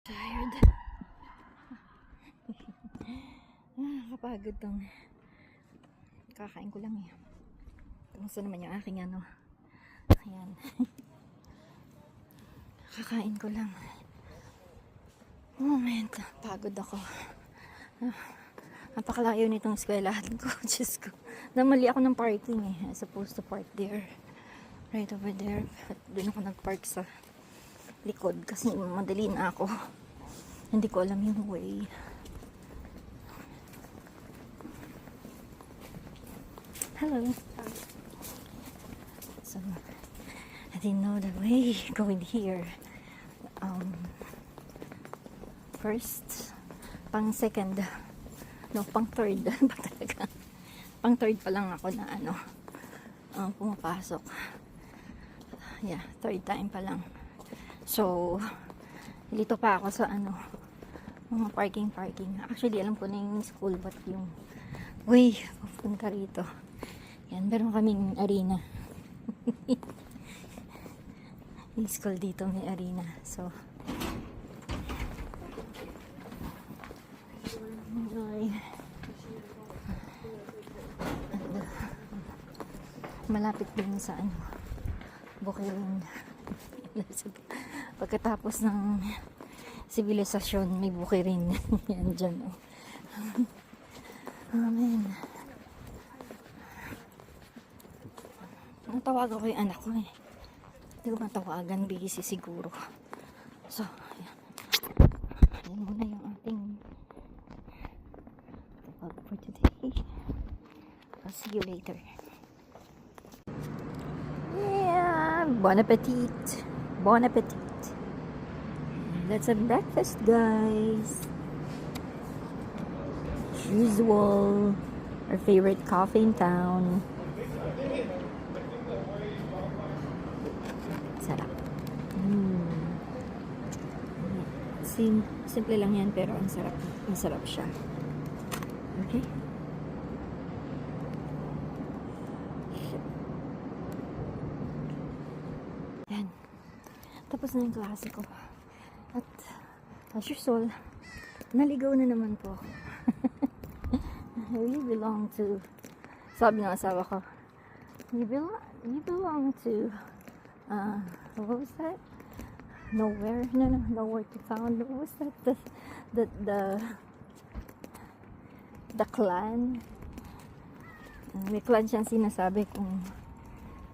Tired. Kapagod tong kakain ko lang eh. Kamusta naman yung aking ano? Ayan. Kakain ko lang. Moment, pagod ako. Napakalayo nitong eskwelahan ko. Diyos ko. Namali ako ng parking eh. I'm supposed to park there. Right over there. At doon ako nagpark sa likod kasi madali na ako. Hindi ko alam yung way. Hello. So, I didn't know the way going here. First, pang second, no, pang third pa talaga. Pang third pa lang ako na ano, pumapasok. Yeah, third time pa lang. So, dito pa ako sa ano, mga parking. Actually, alam ko na yung school, but yung way papunta rito. Yan, meron kaming arena. Yung school dito may arena. So, enjoy. Malapit din sa ano, Bukirin. Pagkatapos ng sibilisasyon, may Bukirin. Yan dyan, oh. Amen. Natawagan ko yung anak ko eh. Hindi ko matawagan, busy siguro. So, ayan. Ayan muna yung ating tawag for today. I'll see you later. Yeah, bon appetit. Bon appetit. Let's have breakfast, guys. As usual, our favorite coffee in town. Sarap. Simple lang yan, pero ang sarap. Masarap siya. Okay? Yan. Tapos na yung klase ko. At, as usual, naligaw na naman po ako. You belong to, sabi ng asawa ko, you belong to, what was that? Nowhere? No, nowhere to found. What was that? The clan? May clan siyang sinasabi kung,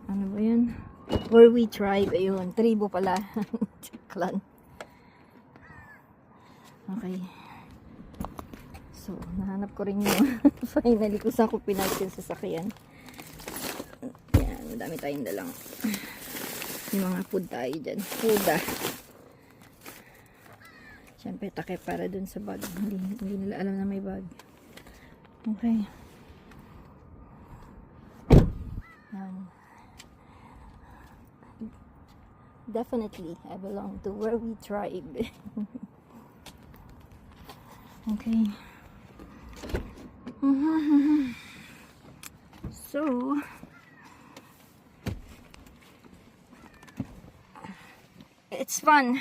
ano ba yun? Where we tribe, ayun. Tribo pala. Clan. Okay. So, nahanap ko rin yung finally kung saan ko pinag yung sasakyan. Yan, madami tayong dalang. Yung mga food tayo dyan. Food Siyempre, takip para dun sa bag. Hindi nila alam na may bag. Okay. Yan. Definitely, I belong to where we tribe. Okay. So, it's fun.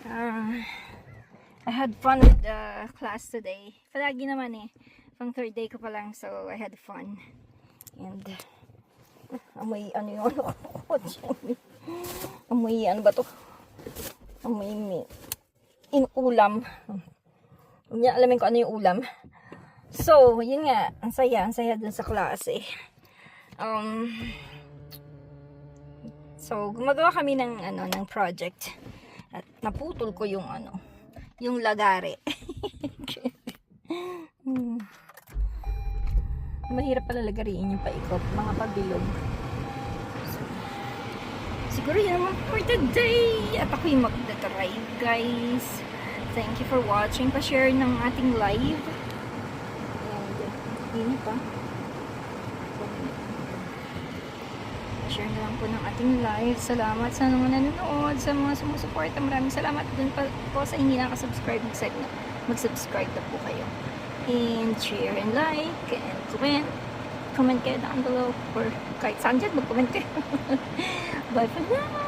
I had fun with the class today. Palagi naman eh. Pang third day ko pa lang, so I had fun. And, amoy ano yung ano ko. Amoy ano ba to? Amoy inulam. Hindi niya alamin ko ano yung ulam. So, yun nga. Ang saya dun sa klase. So, gumagawa kami ng ano, ng project. At naputol ko yung ano, yung lagare. Mahirap pala lagariin yung paikot, mga pabilog. So, siguro yun naman for today. At ako'y magdadrive, guys. Thank you for watching. Pa-share ng ating live. And, yun pa. Pa-share na lang po ng ating live. Salamat sa mga nanonood, sa mga sumusuporta. Maraming salamat dun pa po sa hindi nakasubscribe. Mag-subscribe na po kayo. And share and like and comment. Comment kayo down below. Or kahit saan dyan, mag-comment kayo. Bye for now.